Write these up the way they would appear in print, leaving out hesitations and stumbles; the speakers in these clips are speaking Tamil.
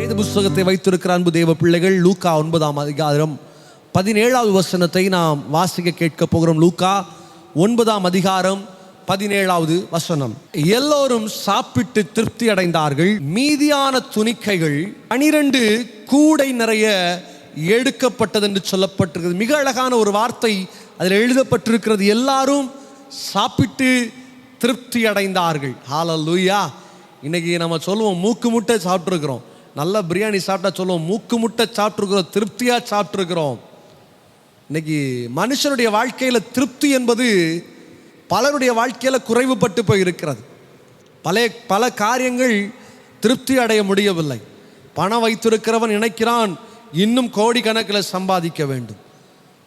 வேத புஸ்தகத்தை வைத்திருக்கிற அன்பு தேவ பிள்ளைகள், லூக்கா 9ஆம் அதிகாரம் 17வது வசனத்தை நாம் வாசிக்க கேட்க போகிறோம். லூக்கா 9ஆம் அதிகாரம் 17வது வசனம். எல்லோரும் சாப்பிட்டு திருப்தி அடைந்தார்கள். மீதியான துணிக்கைகள் 12 கூடை நிறைய எடுக்கப்பட்டது என்று சொல்லப்பட்டிருக்கிறது. மிக அழகான ஒரு வார்த்தை அதில் எழுதப்பட்டிருக்கிறது. எல்லாரும் சாப்பிட்டு திருப்தி அடைந்தார்கள். ஹல்லேலூயா. இன்னைக்கு நம்ம சொல்லுவோம் மூக்கு முட்டை சாப்பிட்ருக்கிறோம். நல்ல பிரியாணி சாப்பிட்டா சொல்லுவோம் மூக்கு முட்டை சாப்பிட்ருக்கிறோம், திருப்தியாக சாப்பிட்ருக்கிறோம். இன்னைக்கு மனுஷனுடைய வாழ்க்கையில் திருப்தி என்பது பலருடைய வாழ்க்கையில் குறைவுபட்டு போய் இருக்கிறது. பல காரியங்கள் திருப்தி அடைய முடியவில்லை. பணம் வைத்திருக்கிறவன் நினைக்கிறான் இன்னும் கோடி கணக்கில் சம்பாதிக்க வேண்டும்.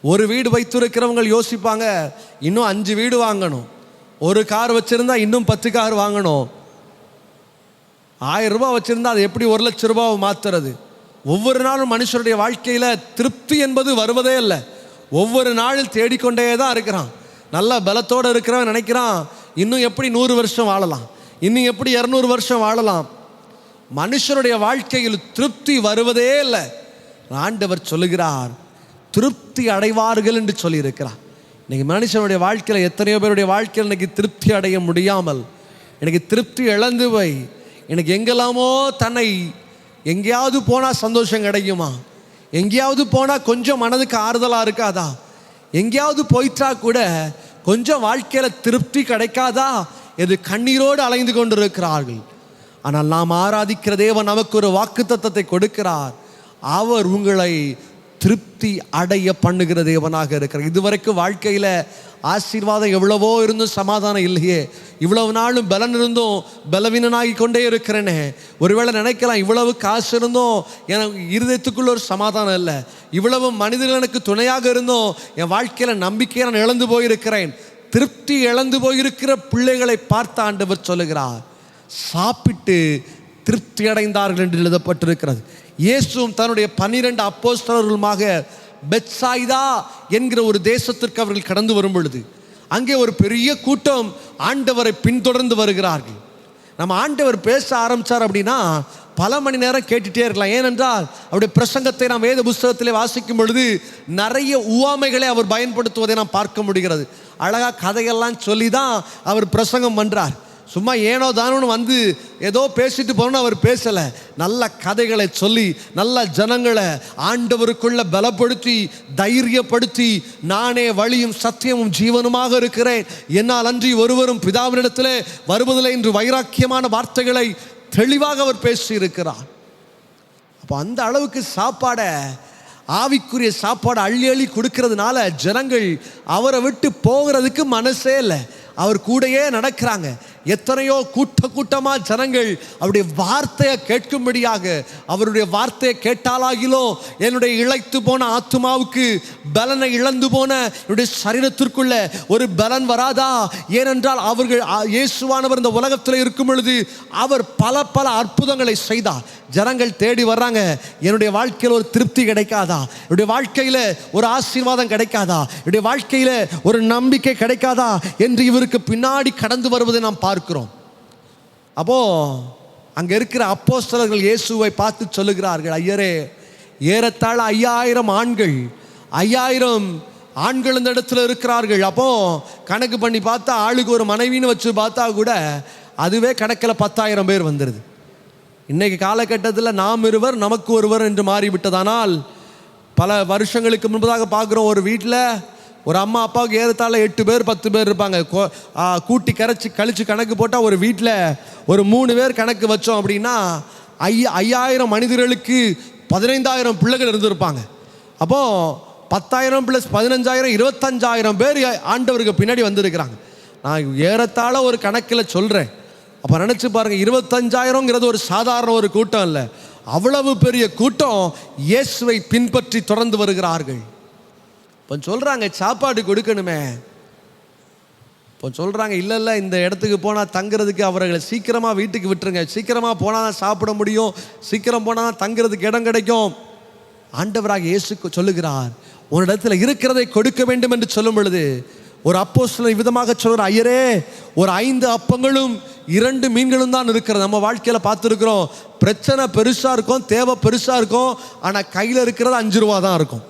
ஒரு வீடு வைத்திருக்கிறவங்க யோசிப்பாங்க இன்னும் 5 வீடு வாங்கணும். ஒரு கார் வச்சிருந்தா இன்னும் 10 கார் வாங்கணும். 1000 ரூபாய் வச்சிருந்தா அது எப்படி 1 லட்சம் ரூபாவை மாத்துறது? ஒவ்வொரு நாளும் மனுஷனுடைய வாழ்க்கையில திருப்தி என்பது வருவதே இல்லை. ஒவ்வொரு நாளும் தேடிக்கொண்டே தான் இருக்கிறான். நல்ல பலத்தோடு இருக்கிறவன் நினைக்கிறான் இன்னும் எப்படி 100 வருஷம் வாழலாம், இன்னும் எப்படி 200 வருஷம் வாழலாம். மனுஷனுடைய வாழ்க்கையில் திருப்தி வருவதே இல்லை. ஆண்டவர் சொல்லுகிறார் திருப்தி அடைவார்கள் என்று சொல்லியிருக்கிறார். இன்னைக்கு மனுஷனுடைய வாழ்க்கையில் எத்தனையோ பேருடைய வாழ்க்கையில் இன்னைக்கு திருப்தி அடைய முடியாமல், எனக்கு திருப்தி இழந்து போய் எனக்கு எங்கெல்லாமோ தன்னை எங்கேயாவது போனால் சந்தோஷம் கிடைக்குமா, எங்கேயாவது போனால் கொஞ்சம் மனதுக்கு ஆறுதலாக இருக்காதா, எங்கேயாவது போயிட்டா கூட கொஞ்சம் வாழ்க்கையில் திருப்தி கிடைக்காதா என்று கண்ணீரோடு அலைந்து கொண்டிருக்கிறார்கள். ஆனால் நாம் ஆராதிக்கிற தேவன் நமக்கு ஒரு வாக்குத்தத்தத்தை கொடுக்கிறார். அவர் உங்களை திருப்தி அடைய பண்ணுகிற தேவனாக இருக்கிறார். இதுவரைக்கும் வாழ்க்கையில் ஆசீர்வாதம் எவ்வளவோ இருந்தும் சமாதானம் இல்லையே, இவ்வளவு நாளும் பலன் இருந்தும் பலவீனனாகி கொண்டே இருக்கிறேனே. ஒருவேளை நினைக்கலாம் இவ்வளவு காசு இருந்தும் எனக்கு இருதயத்துக்குள்ள ஒரு சமாதானம் இல்லை, இவ்வளவு மனிதர்கள் எனக்கு துணையாக இருந்தும் என் வாழ்க்கையில் நம்பிக்கையை நான் இழந்து போயிருக்கிறேன். திருப்தி இழந்து போயிருக்கிற பிள்ளைகளை பார்த்த ஆண்டவர் சொல்லுகிறார் சாப்பிட்டு திருப்தி அடைந்தார்கள் என்று எழுதப்பட்டிருக்கிறது. இயேசுவும் தன்னுடைய 12 அப்போஸ்தலர்களுமாக பெத்சாயிதா என்கிற ஒரு தேசத்திற்கு அவர்கள் கடந்து வரும் பொழுது அங்கே ஒரு பெரிய கூட்டம் ஆண்டவரை பின்தொடர்ந்து வருகிறார்கள். நம்ம ஆண்டவர் பேச ஆரம்பித்தார் அப்படின்னா பல மணி நேரம் கேட்டுகிட்டே இருக்கலாம். ஏனென்றால் அவருடைய பிரசங்கத்தை நாம் வேத புஸ்தகத்திலே வாசிக்கும் பொழுது நிறைய உவமைகளை அவர் பயன்படுத்துவதை நாம் பார்க்க முடிகிறது. அழகாக கதையெல்லாம் சொல்லி தான் அவர் பிரசங்கம் பண்ணுறார். சும்மா ஏனோ தானோன்னு வந்து ஏதோ பேசிட்டு போகணும்னு அவர் பேசலை. நல்ல கதைகளை சொல்லி நல்ல ஜனங்களை ஆண்டவருக்குள்ள பலப்படுத்தி தைரியப்படுத்தி நானே வழியும் சத்தியமும் ஜீவனுமாக இருக்கிறேன், என்னால் அன்றி ஒருவரும் பிதாவினிடத்திலே வருவதில்லை என்று வைராக்கியமான வார்த்தைகளை தெளிவாக அவர் பேசி இருக்கிறார். அப்போ அந்த அளவுக்கு சாப்பாடை, ஆவிக்குரிய சாப்பாடு அள்ளி அள்ளி கொடுக்கறதுனால ஜனங்கள் அவரை விட்டு போகிறதுக்கு மனசே இல்லை. அவர் கூடையே நடக்கிறாங்க. எத்தனையோ கூட்டமாக ஜனங்கள் அவருடைய வார்த்தையை கேட்கும்படியாக, அவருடைய வார்த்தையை கேட்டாலாகிலோ என்னுடைய இழைத்து போன ஆத்துமாவுக்கு பலனை இழந்து போன என்னுடைய சரீரத்திற்குள்ள ஒரு பலன் வராதா? ஏனென்றால் அவர்கள் இயேசுவானவர் இந்த உலகத்தில் இருக்கும் பொழுது அவர் பல அற்புதங்களை செய்தார். ஜனங்கள் தேடி வர்றாங்க, என்னுடைய வாழ்க்கையில் ஒரு திருப்தி கிடைக்காதா, என்னுடைய வாழ்க்கையில் ஒரு ஆசீர்வாதம் கிடைக்காதா, என்னுடைய வாழ்க்கையில் ஒரு நம்பிக்கை கிடைக்காதா என்று இவருக்கு பின்னாடி கடந்து வருவதை நாம் பார்க்கிறோம். அப்போ அங்க இருக்கிற அப்போஸ்தலர்கள் இயேசுவை பார்த்து சொல்லுகிறார்கள், ஐயரே ஏறத்தாழ 5000 ஆண்கள், 5000 ஆண்கள் இந்த இடத்துல இருக்கிறார்கள். அப்போ கணக்கு பண்ணி பார்த்தா ஆளுக்கு ஒரு மனைவின்னு வச்சு பார்த்தா கூட அதுவே கணக்கில் 10,000 பேர் வந்துடுது. இன்னைக்கு காலகட்டத்தில் நாம் இருவர் நமக்கு ஒருவர் என்று மாறிவிட்டதானால் பல வருஷங்களுக்கு முன்பதாக பார்க்குறோம், ஒரு வீட்டில் ஒரு அம்மா அப்பாவுக்கு ஏறத்தாழ 8 பேர் 10 பேர் இருப்பாங்க. கூட்டி கழிச்சு கணக்கு போட்டால் ஒரு வீட்டில் ஒரு 3 பேர் கணக்கு வச்சோம் அப்படின்னா 5000 மனிதர்களுக்கு 15,000 பிள்ளைகள் இருந்திருப்பாங்க. அப்போது 10,000 + 15,000 25,000 பேர் ஆண்டவருக்கு பின்னாடி வந்திருக்கிறாங்க. நான் ஏறத்தாழ ஒரு கணக்கில் சொல்கிறேன். அப்போ நினச்சி பாருங்கள், 25,000ங்கிறது ஒரு சாதாரண ஒரு கூட்டம் இல்லை. அவ்வளவு பெரிய கூட்டம் இயேசுவை பின்பற்றி தொடர்ந்து வருகிறார்கள். இப்போ சொல்கிறாங்க சாப்பாடு கொடுக்கணுமே. இப்போ சொல்கிறாங்க இல்லை இந்த இடத்துக்கு போனால் தங்குறதுக்கு அவர்களை சீக்கிரமாக வீட்டுக்கு விட்டுருங்க, சீக்கிரமாக போனால் தான் சாப்பிட முடியும், சீக்கிரம் போனால் தான் தங்குறதுக்கு இடம் கிடைக்கும். ஆண்டவராக இயேசு சொல்லுகிறார் உன்னிடத்தில் இருக்கிறதை கொடுக்க வேண்டும் என்று சொல்லும் பொழுது ஒரு அப்போஸ்தலன் விதமாக சொல்கிறார், ஐயரே ஒரு 5 அப்பங்களும் 2 மீன்களும் தான் இருக்கிறது. நம்ம வாழ்க்கையில் பார்த்துருக்கிறோம் பிரச்சனை பெருசாக இருக்கும், தேவை பெருசாக இருக்கும். ஆனால் கையில் இருக்கிறது 5 ரூபா தான் இருக்கும்.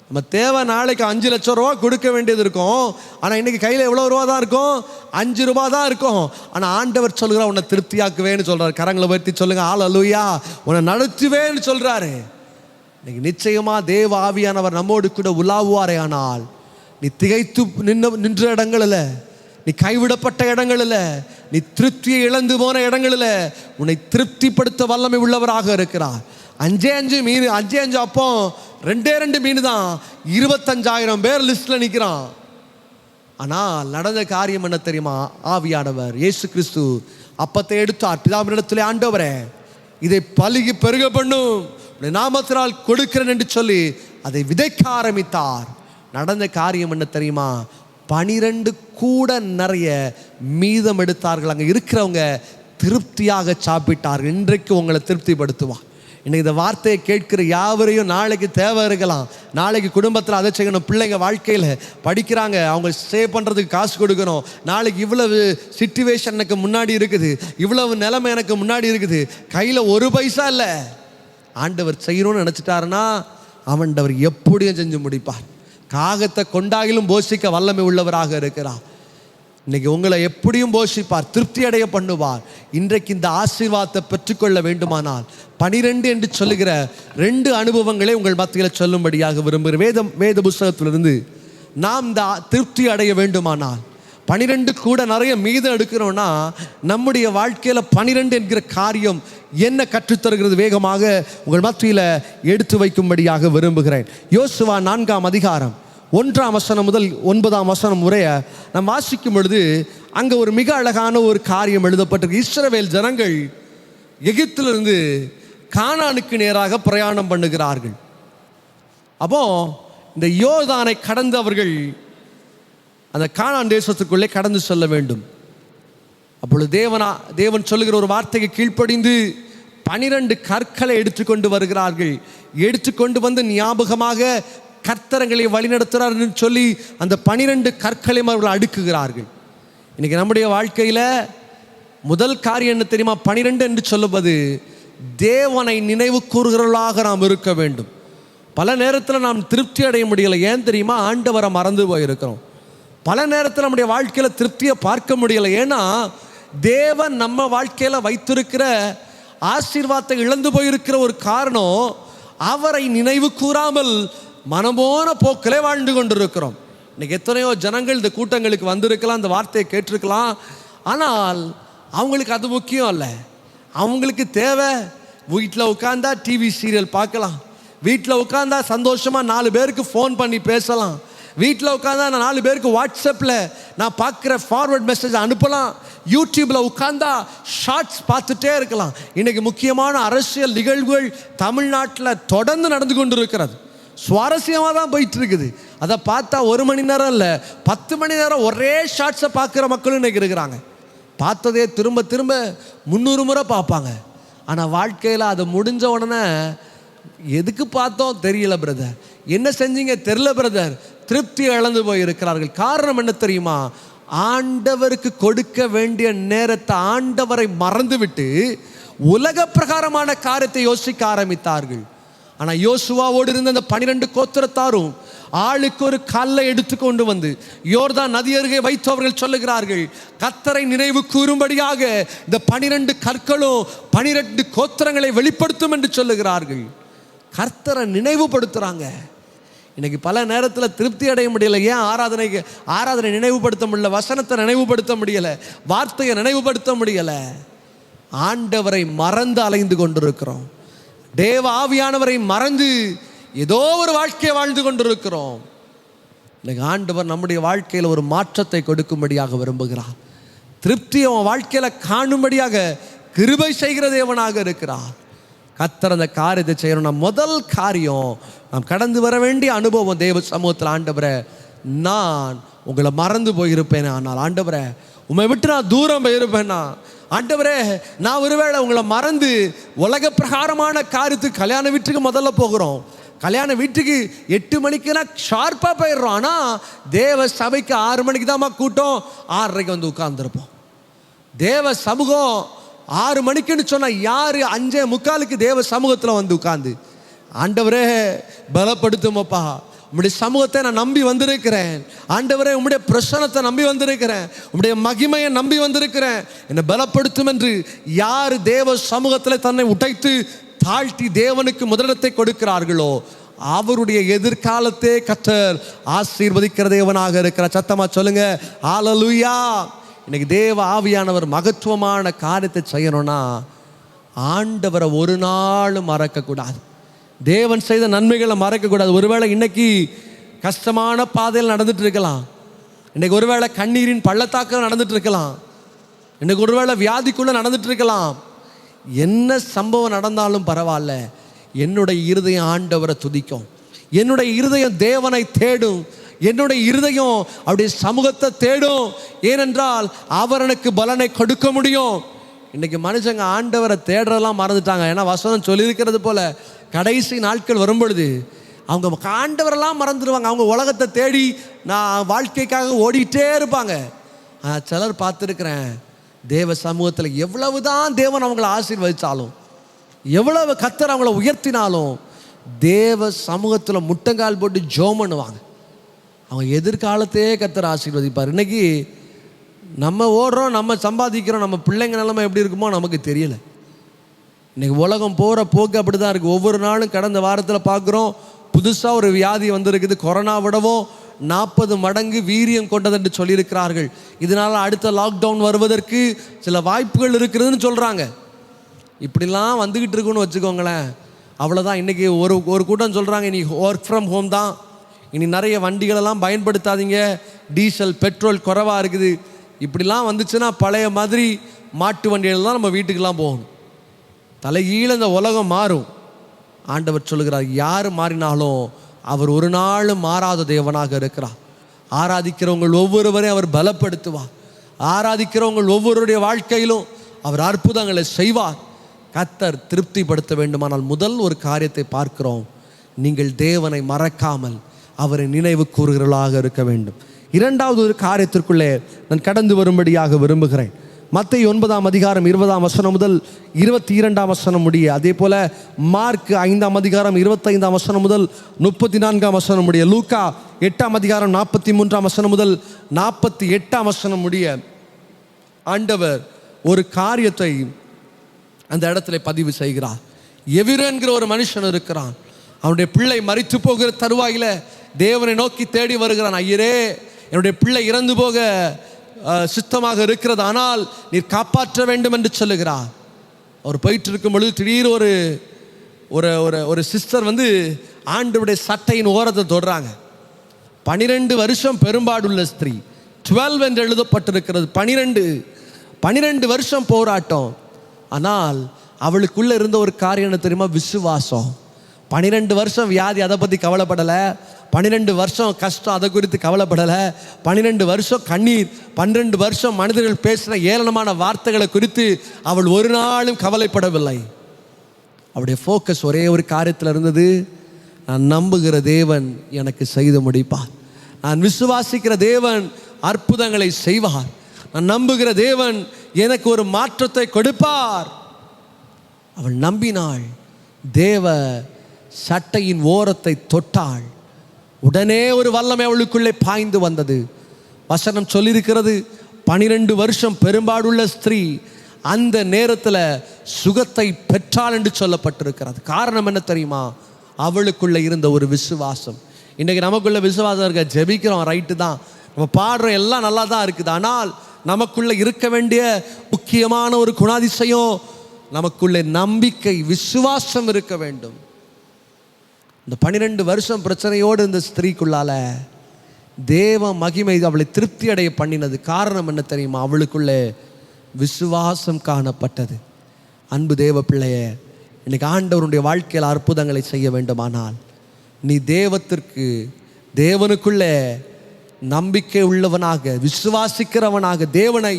நம்ம தேவை நாளைக்கு 5 லட்சம் ரூபா கொடுக்க வேண்டியது இருக்கும். ஆனால் இன்னைக்கு கையில் எவ்வளோ ரூபா தான் இருக்கும்? 5 ரூபா தான் இருக்கும். ஆனால் ஆண்டவர் சொல்கிறார், உன்னை திருப்தியாக்குவேன்னு சொல்கிறார். கரங்களை உயர்த்தி சொல்லுங்க, ஹல்லேலூயா. உன்னை நடத்துவேன்னு சொல்கிறாரு. இன்னைக்கு நிச்சயமாக தேவ ஆவியானவர் நம்மோடு கூட உலாவுவாரே. ஆனால் நீ திகைத்து நின்ற இடங்களில், நீ கைவிடப்பட்ட இடங்களில், நீ திருப்தியை இழந்து போன இடங்களில் உன்னை திருப்திப்படுத்த வல்லமை உள்ளவராக இருக்கிறார். 5 மீன், 5 அப்போ 2 மீன் தான். 25,000 பேர் லிஸ்ட்ல நிற்கிறான். ஆனால் நடந்த காரியம் என்ன தெரியுமா? ஆவியானவர் இயேசு கிறிஸ்து அப்பத்தை எடுத்தார். பிதாவினிடத்திலே, ஆண்டவரே இதை பலுகி பெருக பண்ணும், நாமத்தினால் கொடுக்கிறேன் என்று சொல்லி அதை விதைக்க ஆரம்பித்தார். நடந்த காரியம் என்ன தெரியுமா? 12 கூட நிறைய மீதம் எடுத்தார்கள். அங்கே இருக்கிறவங்க திருப்தியாக சாப்பிட்டார்கள். இன்றைக்கு உங்களை திருப்திப்படுத்துவார். இன்னைக்கு இந்த வார்த்தையை கேட்கிற யாவரையும் நாளைக்கு தேவை இருக்கலாம், நாளைக்கு குடும்பத்தில் அதை செய்யணும், பிள்ளைங்க வாழ்க்கையில் படிக்கிறாங்க, அவங்க சேவ் பண்ணுறதுக்கு காசு கொடுக்கணும், நாளைக்கு இவ்வளவு சிச்சுவேஷன் எனக்கு முன்னாடி இருக்குது, இவ்வளவு நிலைமை எனக்கு முன்னாடி இருக்குது, கையில் 1 பைசா இல்லை. ஆண்டவர் செய்யணும்னு நினச்சிட்டாருன்னா ஆண்டவர் எப்படியும் செஞ்சு முடிப்பார். காகத்தை கொண்டாகிலும் போஷிக்க வல்லமை உள்ளவராக இருக்கிறார். இன்னைக்கு உங்களை எப்படியும் போஷிப்பார், திருப்தி அடைய பண்ணுவார். இன்றைக்கு இந்த ஆசீர்வாதத்தை பெற்றுக்கொள்ள வேண்டுமானால் 12 என்று சொல்லுகிற 2 அனுபவங்களை உங்கள் மத்தியில் சொல்லும்படியாக விரும்புகிறேன். வேத புஸ்தகத்திலிருந்து நாம் இந்த திருப்தி அடைய வேண்டுமானால் 12 கூட நிறைய மீதம் எடுக்கிறோம்னா நம்முடைய வாழ்க்கையில் 12 என்கிற காரியம் என்ன கற்றுத்தருகிறது வேகமாக உங்கள் மத்தியில் எடுத்து வைக்கும்படியாக விரும்புகிறேன். யோசுவா 4ஆம் அதிகாரம் 1ஆம் வசனம் முதல் 9ஆம் வசனம் முறைய நாம் வாசிக்கும் பொழுது அங்கே ஒரு மிக அழகான ஒரு காரியம் எழுதப்பட்டிருக்கு. இஸ்ரவேல் ஜனங்கள் எகிப்திலிருந்து கானானுக்கு நேராக பிரயாணம் பண்ணுகிறார்கள். அப்போ இந்த யோர்தானை கடந்து அவர்கள் அந்த கானான் தேசத்துக்குள்ளே கடந்து செல்ல வேண்டும். அப்பொழுது தேவன் சொல்லுகிற ஒரு வார்த்தைக்கு கீழ்ப்படிந்து 12 கற்களை எடுத்துக்கொண்டு வருகிறார்கள். எடுத்துக்கொண்டு வந்து ஞாபகமாக கர்த்தரங்களை வழிநடத்துகிறார் என்று சொல்லி அந்த 12 கற்களையும் அவர்கள் அடுக்குகிறார்கள். இன்னைக்கு நம்முடைய வாழ்க்கையில் முதல் காரியம் என்ன தெரியுமா? 12 என்று சொல்லுவது தேவனை நினைவு கூறுகிறவர்களாக நாம் இருக்க வேண்டும். பல நேரத்தில் நாம் திருப்தி அடைய முடியலை. ஏன் தெரியுமா? ஆண்டவரை மறந்து போயிருக்கிறோம். பல நேரத்தில் நம்முடைய வாழ்க்கையில் திருப்தியை பார்க்க முடியலை. ஏன்னா தேவன் நம்ம வாழ்க்கையில் வைத்திருக்கிற ஆசீர்வாதத்தை இழந்து போயிருக்கிற ஒரு காரணம், அவரை நினைவு கூறாமல் மனமோன போக்கிலே வாழ்ந்து கொண்டிருக்கிறோம். இன்னைக்கு எத்தனையோ ஜனங்கள் இந்த கூட்டங்களுக்கு வந்திருக்கலாம், இந்த வார்த்தையை கேட்டிருக்கலாம். ஆனால் அவங்களுக்கு அது முக்கியம் இல்லை. அவங்களுக்கு தேவை வீட்டில் உட்காந்தா டிவி சீரியல் பார்க்கலாம், வீட்டில் உட்காந்தா சந்தோஷமாக 4 பேருக்கு ஃபோன் பண்ணி பேசலாம், வீட்டில் உட்காந்தா நான் 4 பேருக்கு வாட்ஸ்அப்பில் நான் பார்க்குற ஃபார்வர்ட் மெசேஜ் அனுப்பலாம், யூடியூப்பில் உட்காந்தா ஷார்ட்ஸ் பார்த்துட்டே இருக்கலாம். இன்றைக்கி முக்கியமான அரசியல் நிகழ்வுகள் தமிழ்நாட்டில் தொடர்ந்து நடந்து கொண்டு இருக்கிறது. சுவாரஸ்யமாக தான் போயிட்டு இருக்குது. அதை பார்த்தா 1 மணி நேரம் இல்லை, 10 மணி நேரம் ஒரே ஷார்ட்ஸை பார்க்குற மக்களும் இன்றைக்கி இருக்கிறாங்க. பார்த்ததே திரும்ப திரும்ப 300 முறை பார்ப்பாங்க. ஆனால் வாழ்க்கையில் அது முடிஞ்ச உடனே எதுக்கு பார்த்தோம் தெரியல பிரதர், என்ன செஞ்சீங்க தெரியல பிரதர், திருப்தி இழந்து போயிருக்கிறார்கள். காரணம் என்ன தெரியுமா? ஆண்டவருக்கு கொடுக்க வேண்டிய நேரத்தை ஆண்டவரை மறந்துவிட்டு உலக பிரகாரமான காரியத்தை யோசிக்க ஆரம்பித்தார்கள். ஆனால் யோசுவாவோடு இருந்த அந்த 12 கோத்திரத்தாரும் ஆளுக்கு ஒரு கல்லை எடுத்துக்கொண்டு வந்து யோர்தான் நதி அருகே வைத்து அவர்கள் சொல்லுகிறார்கள், கர்த்தரை நினைவு கூறும்படியாக இந்த 12 கற்களும் 12 கோத்திரங்களை வெளிப்படுத்தும் என்று சொல்லுகிறார்கள். கர்த்தரை நினைவுபடுத்துகிறாங்க. இன்னைக்கு பல நேரத்தில் திருப்தி அடைய முடியலை. ஏன்? ஆராதனை நினைவுபடுத்த முடியல, வசனத்தை நினைவுபடுத்த முடியலை, வார்த்தையை நினைவுபடுத்த முடியலை. ஆண்டவரை மறந்து அலைந்து கொண்டிருக்கிறோம். தேவ ஆவியானவரை மறந்து ஏதோ ஒரு வாழ்க்கையை வாழ்ந்து கொண்டிருக்கிறோம். இன்னைக்கு ஆண்டவர் நம்முடைய வாழ்க்கையில் ஒரு மாற்றத்தை கொடுக்கும்படியாக விரும்புகிறார். திருப்தி அவன் வாழ்க்கையில் காணும்படியாக கிருபை செய்கிற தேவனாக இருக்கிறார். கர்த்தர் அந்த காரியத்தை செய்யணும்னா முதல் காரியம் நாம் கடந்து வர வேண்டிய அனுபவம் தேவ சமூகத்தில். ஆண்டவரே, நான் உங்களை மறந்து போயிருப்பேன், ஆனால் ஆண்டவரே உண்மை விட்டு நான் தூரம் போயிருப்பேன்னா, ஆண்டவரே நான் ஒருவேளை உங்களை மறந்து உலக பிரகாரமான காரியத்துக்கு கல்யாண வீட்டுக்கு முதல்ல போகிறோம், கல்யாண வீட்டுக்கு 8 மணிக்குனா ஷார்ப்பாக போயிடுறோம். ஆனால் தேவ சபைக்கு 6 மணிக்கு தான்மா கூட்டம், 6:30 வந்து உட்கார்ந்துருப்போம். தேவ சமூகம் 6 மணிக்குன்னு சொன்னா யாரு 5:45 தேவ சமூகத்தில் வந்து உட்கார்ந்து, ஆண்டவரே பலப்படுத்துமப்பா, உம்முடைய சமூகத்தை நான் நம்பி வந்திருக்கிறேன், ஆண்டவரே உம்முடைய பிரசன்னத்தை நம்பி வந்திருக்கிறேன், உம்முடைய மகிமையை நம்பி வந்திருக்கிறேன், என்னை பலப்படுத்தும் என்று யார் தேவ சமூகத்தில் தன்னை உடைத்து தாழ்த்தி தேவனுக்கு முதலிடத்தை கொடுக்கிறார்களோ அவருடைய எதிர்காலத்தை கர்த்தர் ஆசீர்வதிக்கிற தேவனாக இருக்கிறார். சத்தமா சொல்லுங்க ஹல்லேலூயா. இன்னைக்கு தேவ ஆவியானவர் மகத்துவமான காரியத்தை செய்யணும்னா ஆண்டவரை ஒரு நாளும் மறக்கக்கூடாது, தேவன் செய்த நன்மைகளை மறக்கக்கூடாது. ஒருவேளை இன்னைக்கு கஷ்டமான பாதையில் நடந்துட்டு இருக்கலாம், இன்னைக்கு ஒருவேளை கண்ணீரின் பள்ளத்தாக்கில் நடந்துட்டு இருக்கலாம், இன்னைக்கு ஒருவேளை வியாதிக்குள்ள நடந்துட்டு இருக்கலாம். என்ன சம்பவம் நடந்தாலும் பரவாயில்ல, என்னுடைய இருதயம் ஆண்டவரை துதிக்கும், என்னுடைய இருதயம் தேவனை தேடும், என்னுடைய இருதயம் அவருடைய சமூகத்தை தேடும். ஏனென்றால் அவர் எனக்கு பலனை கொடுக்க முடியும். இன்னைக்கு மனுஷங்க ஆண்டவரை தேடுறதெல்லாம் மறந்துட்டாங்க. ஏன்னா வசனம் சொல்லியிருக்கிறது போல கடைசி நாட்கள் வரும் பொழுது அவங்க ஆண்டவரெல்லாம் மறந்துடுவாங்க. அவங்க உலகத்தை தேடி நான் வாழ்க்கைக்காக ஓடிட்டே இருப்பாங்க. சிலர் பார்த்துருக்கிறேன், தேவ சமூகத்தில் எவ்வளவுதான் தேவன் அவங்களை ஆசீர்வதித்தாலும், எவ்வளவு கர்த்தர் அவங்கள உயர்த்தினாலும் தேவ சமூகத்தில் முட்டங்கால் போட்டு ஜெபம் பண்ணுவாங்க. அவங்க எதிர்காலத்தையே கர்த்தர் ஆசீர்வதிப்பார். இன்னைக்கு நம்ம ஓடுறோம், நம்ம சம்பாதிக்கிறோம், நம்ம பிள்ளைங்க நிலைமை எப்படி இருக்குமோ நமக்கு தெரியல. இன்றைக்கி உலகம் போகிற போக்கு அப்படி தான் இருக்குது. ஒவ்வொரு நாளும் கடந்த வாரத்தில் பார்க்குறோம், புதுசாக ஒரு வியாதி வந்திருக்குது. கொரோனா விடவும் 40 மடங்கு வீரியம் கொண்டது என்று சொல்லியிருக்கிறார்கள். இதனால் அடுத்த லாக்டவுன் வருவதற்கு சில வாய்ப்புகள் இருக்கிறதுன்னு சொல்கிறாங்க. இப்படிலாம் வந்துக்கிட்டு இருக்குன்னு வச்சுக்கோங்களேன், அவ்வளோதான். இன்றைக்கி ஒரு கூட்டம் சொல்கிறாங்க, இனி ஒர்க் ஃப்ரம் ஹோம் தான், இனி நிறைய வண்டிகளெல்லாம் பயன்படுத்தாதீங்க, டீசல் பெட்ரோல் குறைவாக இருக்குது. இப்படிலாம் வந்துச்சுன்னா பழைய மாதிரி மாட்டு வண்டிகள் தான் நம்ம வீட்டுக்கெல்லாம் போகணும். தலைகீழ இந்த உலகம் மாறும். ஆண்டவர் சொல்லுகிறார், யார் மாறினாலும் அவர் ஒரு நாளும் மாறாத தேவனாக இருக்கிறார். ஆராதிக்கிறவங்கள் ஒவ்வொருவரையும் அவர் பலப்படுத்துவார். ஆராதிக்கிறவங்கள் ஒவ்வொருடைய வாழ்க்கையிலும் அவர் அற்புதங்களை செய்வார். கர்த்தர் திருப்திப்படுத்த வேண்டுமானால் முதல் ஒரு காரியத்தை பார்க்கிறோம், நீங்கள் தேவனை மறக்காமல் அவரை நினைவு கூறுகிறவர்களாக இருக்க வேண்டும். இரண்டாவது ஒரு காரியத்திற்குள்ளே நான் கடந்து வரும்படியாக விரும்புகிறேன். மத்தேயு 9:20 முதல் 22 முடிய, அதே போல மார்க் 5:25 முதல் 34 முடிய, லூக்கா 8:43 முதல் 48 முடிய ஆண்டவர் ஒரு காரியத்தை அந்த இடத்துல பதிவு செய்கிறார். எவிரு என்கிற ஒரு மனுஷன் இருக்கிறான். அவனுடைய பிள்ளை மரித்து போகிற தருவாயில தேவனை நோக்கி தேடி வருகிறான். ஐயரே, என்னுடைய பிள்ளை இறந்து போக சித்தமாக இருக்கிறது, ஆனால் நீர் காப்பாற்ற வேண்டும் என்று சொல்லுகிறார். அவர் போயிட்டு இருக்கும் பொழுது திடீர் ஒரு ஒரு சிஸ்டர் வந்து ஆண்டவருடைய சட்டையின் ஓரத்தை தொடுறாங்க. 12 வருஷம் பெரும்பாடுள்ள ஸ்திரீ, 12 என்று எழுதப்பட்டிருக்கிறது. 12 வருஷம் போராட்டம். ஆனால் அவளுக்குள்ள இருந்த ஒரு காரியம் என்ன தெரியுமா? விசுவாசம். 12 வருஷம் வியாதி, அதை பற்றி கவலைப்படலை. 12 வருஷம் கஷ்டம், அதை குறித்து கவலைப்படலை. 12 வருஷம் கண்ணீர், 12 வருஷம் மனிதர்கள் பேசின ஏளனமான வார்த்தைகளை குறித்து அவள் ஒரு நாளும் கவலைப்படவில்லை. அவளுடைய ஃபோக்கஸ் ஒரே ஒரு காரியத்தில் இருந்தது, நான் நம்புகிற தேவன் எனக்கு செய்து முடிப்பார், நான் விசுவாசிக்கிற தேவன் அற்புதங்களை செய்வார், நான் நம்புகிற தேவன் எனக்கு ஒரு மாற்றத்தை கொடுப்பார். அவள் நம்பினாள். தேவ சட்டையின் ஓரத்தை தொட்டாள். உடனே ஒரு வல்லமை அவளுக்குள்ளே பாய்ந்து வந்தது. வசனம் சொல்லியிருக்கிறது, 12 வருஷம் பெரும்பாடுள்ள ஸ்திரீ அந்த நேரத்தில் சுகத்தை பெற்றாள் என்று சொல்லப்பட்டிருக்கிறது. காரணம் என்ன தெரியுமா? அவளுக்குள்ள இருந்த ஒரு விசுவாசம். இன்றைக்கு நமக்குள்ள விசுவாசம் இருக்க, ஜெபிக்கிறோம், ரைட்டு தான், நம்ம பாடுறோம், எல்லாம் நல்லா தான் இருக்குது. ஆனால் நமக்குள்ள இருக்க வேண்டிய முக்கியமான ஒரு குணாதிசயம், நமக்குள்ளே நம்பிக்கை, விசுவாசம் இருக்க வேண்டும். இந்த 12 வருஷம் பிரச்சனையோடு இந்த ஸ்திரீக்குள்ளால தேவ மகிமை அவளை திருப்தி அடைய பண்ணினது. காரணம் என்ன தெரியுமா? அவளுக்குள்ளே விசுவாசம் காணப்பட்டது. அன்பு தேவ பிள்ளையே, இன்னைக்கு ஆண்டவருடைய வாழ்க்கையில் அற்புதங்களை செய்ய வேண்டுமானால் நீ தேவனுக்குள்ளே நம்பிக்கை உள்ளவனாக, விசுவாசிக்கிறவனாக, தேவனை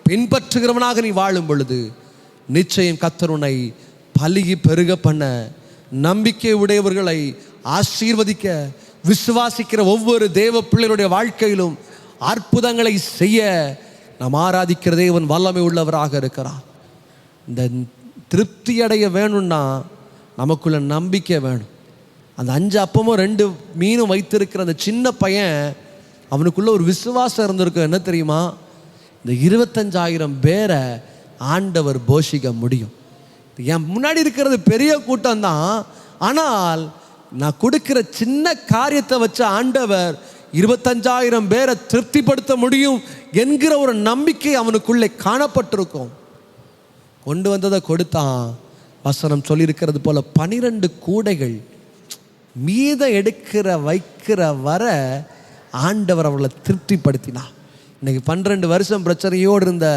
பின்பற்றுகிறவனாக நீ வாழும் பொழுது நிச்சயம் கர்த்தர் உன்னை பலுகி பெருக பண்ண, நம்பிக்கை உடையவர்களை ஆசீர்வதிக்க, விசுவாசிக்கிற ஒவ்வொரு தேவ பிள்ளைகளுடைய வாழ்க்கையிலும் அற்புதங்களை செய்ய நாம் ஆராதிக்கிற தேவன் வல்லமை உள்ளவராக இருக்கிறார். இந்த திருப்தி அடைய வேணும்னா நமக்குள்ள நம்பிக்கை வேணும். அந்த 5 அப்பமும் 2 மீனும் வைத்திருக்கிற அந்த சின்ன பையன், அவனுக்குள்ள ஒரு விசுவாசம் இருந்திருக்கும். என்ன தெரியுமா? இந்த 25,000 பேரை ஆண்டவர் போஷிக்க முடியும். என் முன்னாடி இருக்கிறது பெரிய கூட்டம் தான், ஆனால் நான் கொடுக்கிற சின்ன காரியத்தை வச்சு ஆண்டவர் 25,000 பேரை திருப்திப்படுத்த முடியும் என்கிற ஒரு நம்பிக்கை அவனுக்குள்ளே காணப்பட்டிருக்கும். கொண்டு வந்ததை கொடுத்தான். வசனம் சொல்லியிருக்கிறது போல 12 கூடைகள் மீதம் எடுக்கிற வைக்கிற வர ஆண்டவர் அவர்களை திருப்திப்படுத்தினார். இன்னைக்கு 12 வருஷம் பிரச்சனையோடு இருந்த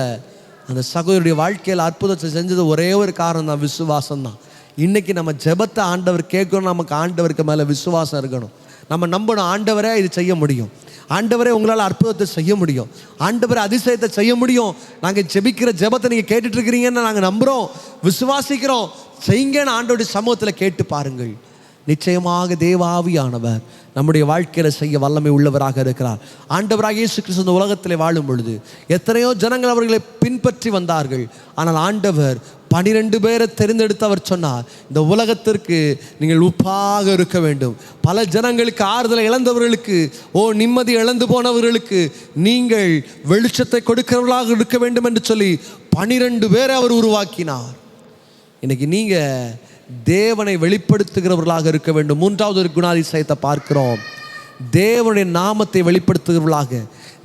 அந்த சகோதரியுடைய வாழ்க்கையில் அற்புதத்தை செஞ்சது ஒரே ஒரு காரணம் தான், விசுவாசம் தான். இன்னைக்கு நம்ம ஜெபத்தை ஆண்டவர் கேட்கணும், நமக்கு ஆண்டவருக்கு மேலே விசுவாசம் இருக்கணும். நம்ம நம்பணும், ஆண்டவரே இது செய்ய முடியும், ஆண்டவரே உங்களால் அற்புதத்தை செய்ய முடியும், ஆண்டவரே அதிசயத்தை செய்ய முடியும். நாங்கள் ஜெபிக்கிற ஜெபத்தை நீங்கள் கேட்டுட்டு இருக்கிறீங்கன்னு நாங்கள் நம்புகிறோம், விசுவாசிக்கிறோம், செய்யுங்கன்னு ஆண்டவருடைய சமூகத்தில் கேட்டு பாருங்கள். நிச்சயமாக தேவாவியானவர் நம்முடைய வாழ்க்கையில் செய்ய வல்லமை உள்ளவராக இருக்கிறார். ஆண்டவராக இயேசு கிறிஸ்து இந்த உலகத்தில் வாழும் பொழுது எத்தனையோ ஜனங்கள் அவர்களை பின்பற்றி வந்தார்கள். ஆனால் ஆண்டவர் 12 பேரை தெரிந்தெடுத்து அவர் சொன்னார், இந்த உலகத்திற்கு நீங்கள் உப்பாக இருக்க வேண்டும். பல ஜனங்களுக்கு ஆறுதலை இழந்தவர்களுக்கு, நிம்மதி இழந்து போனவர்களுக்கு நீங்கள் வெளிச்சத்தை கொடுக்கிறவர்களாக இருக்க வேண்டும் என்று சொல்லி 12 பேரை அவர் உருவாக்கினார். இன்னைக்கு நீங்கள் தேவனை வெளிப்படுத்துகிறவர்களாக இருக்க வேண்டும். 3வது ஒரு குணாதிசயத்தை பார்க்கிறோம். தேவனுடைய நாமத்தை வெளிப்படுத்துகிறவர்களாக,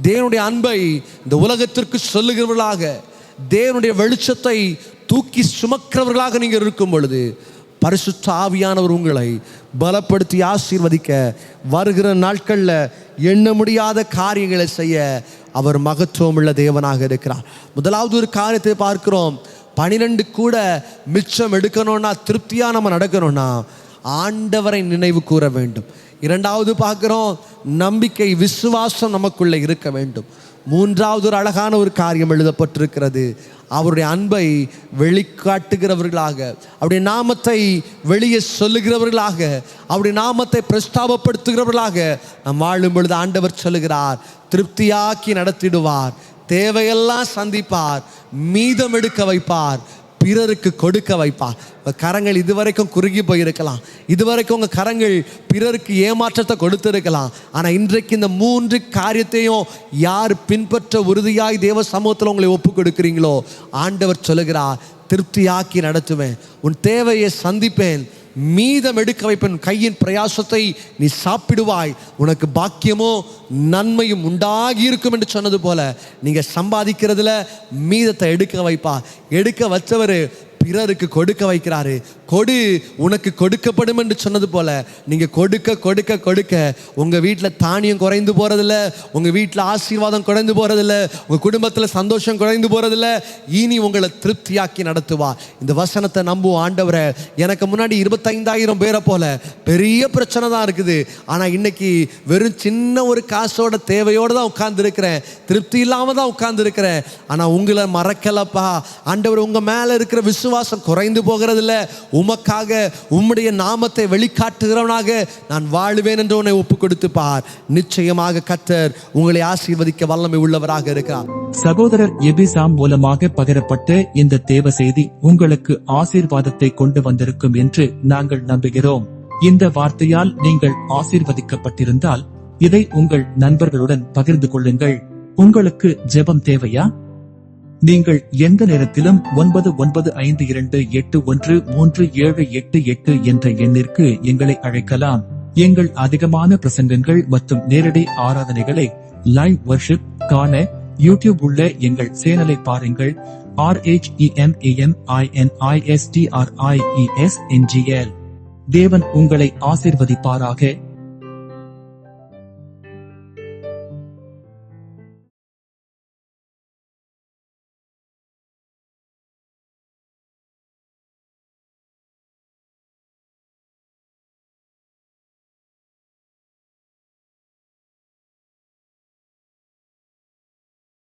தேவனுடைய அன்பை இந்த உலகத்திற்கு சொல்லுகிறவர்களாக, தேவனுடைய வெளிச்சத்தை தூக்கி சுமக்கிறவர்களாக நீங்கள் இருக்கும் பொழுது பரிசுத்த ஆவியானவர் உங்களை பலப்படுத்தி ஆசீர்வதிக்க, வருகிற நாட்களில் எண்ண முடியாத காரியங்களை செய்ய அவர் மகத்துவம் உள்ள தேவனாக இருக்கிறார். முதலாவது ஒரு காரியத்தை பார்க்கிறோம். 12 கூட மிச்சம் எடுக்கணும்னா, திருப்தியாக நம்ம நடக்கணும்னா ஆண்டவரை நினைவு கூற வேண்டும். 2வது பார்க்கிறோம், நம்பிக்கை விசுவாசம் நமக்குள்ளே இருக்க வேண்டும். 3வது ஒரு அழகான ஒரு காரியம் எழுதப்பட்டிருக்கிறது. அவருடைய அன்பை வெளிக்காட்டுகிறவர்களாக, அவருடைய நாமத்தை வெளியே சொல்லுகிறவர்களாக, அவருடைய நாமத்தை பிரஸ்தாபப்படுத்துகிறவர்களாக நாம் வாழும் பொழுது ஆண்டவர் சொல்லுகிறார், திருப்தியாக்கி நடத்திடுவார், தேவையெல்லாம் சந்திப்பார், மீதம் எடுக்க வைப்பார், பிறருக்கு கொடுக்க வைப்பார். கரங்கள் இதுவரைக்கும் குறுகி போயிருக்கலாம், இதுவரைக்கும் உங்கள் கரங்கள் பிறருக்கு ஏமாற்றத்தை கொடுத்திருக்கலாம். ஆனால் இன்றைக்கு இந்த 3 காரியத்தையும் யார் பின்பற்ற உறுதியாய் தேவ சமூகத்தில் உங்களை ஒப்பு கொடுக்குறீங்களோ ஆண்டவர் சொல்லுகிறார், திருப்தியாக்கி நடத்துவேன், உன் தேவையை சந்திப்பேன், மீதம் எடுக்க வைப்பேன், கையின் பிரயாசத்தை நீ சாப்பிடுவாய், உனக்கு பாக்கியமோ நன்மையும் உண்டாகி இருக்கும் என்று சொன்னது போல நீங்கள் சம்பாதிக்கிறதுல மீதத்தை எடுக்க வைப்பா. எடுக்க வச்சவர் பிறருக்கு கொடுக்க வைக்கிறாரு. கொடு உனக்கு கொடுக்கப்படும் என்று சொன்னது போல நீங்கள் கொடுக்க கொடுக்க கொடுக்க உங்கள் வீட்டில் தானியம் குறைந்து போகிறதில்ல, உங்கள் வீட்டில் ஆசீர்வாதம் குறைந்து போகிறதில்ல, உங்கள் குடும்பத்தில் சந்தோஷம் குறைந்து போகிறதில்ல. இனி உங்களை திருப்தியாக்கி நடத்துவா. இந்த வசனத்தை நம்புவோம். ஆண்டவரை, எனக்கு முன்னாடி 25,000 பேரை போல பெரிய பிரச்சனை தான் இருக்குது, ஆனால் இன்னைக்கு வெறும் சின்ன ஒரு காசோட தேவையோடு தான் உட்கார்ந்துருக்கிறேன், திருப்தி இல்லாமல் தான் உட்கார்ந்துருக்கிறேன். ஆனால் உங்களை மறக்கலப்பா ஆண்டவர், உங்கள் மேலே இருக்கிற விசுவாசம் குறைந்து போகிறதில்ல, உமக்காக உம்முடைய நாமத்தை வெளிக்காட்டுகிறவனாக நான் வாழுவேன் என்று உன்னை ஒப்பு கொடுத்து பார். நிச்சயமாக கர்த்தர் உங்களை ஆசீர்வதிக்க வல்லமை உள்ளவராக இருக்கிறார். சகோதரர் எபிசாம் மூலமாக பகிரப்பட்ட இந்த தேவ செய்தி உங்களுக்கு ஆசீர்வாதத்தை கொண்டு வந்திருக்கும் என்று நாங்கள் நம்புகிறோம். இந்த வார்த்தையால் நீங்கள் ஆசீர்வதிக்கப்பட்டிருந்தால் இதை உங்கள் நண்பர்களுடன் பகிர்ந்து கொள்ளுங்கள். உங்களுக்கு ஜெபம் தேவையா? நீங்கள் எந்த நேரத்திலும் 9952813788 என்ற எண்ணிற்கு எங்களை அழைக்கலாம். எங்கள் அதிகமான பிரசங்கங்கள் மற்றும் நேரடி ஆராதனைகளை லைவ் வர்ஷிப் காண யூடியூப் உள்ள எங்கள் சேனலை பாருங்கள். RHEMAMINISTRIESNGL. தேவன் உங்களை ஆசீர்வதிப்பாராக.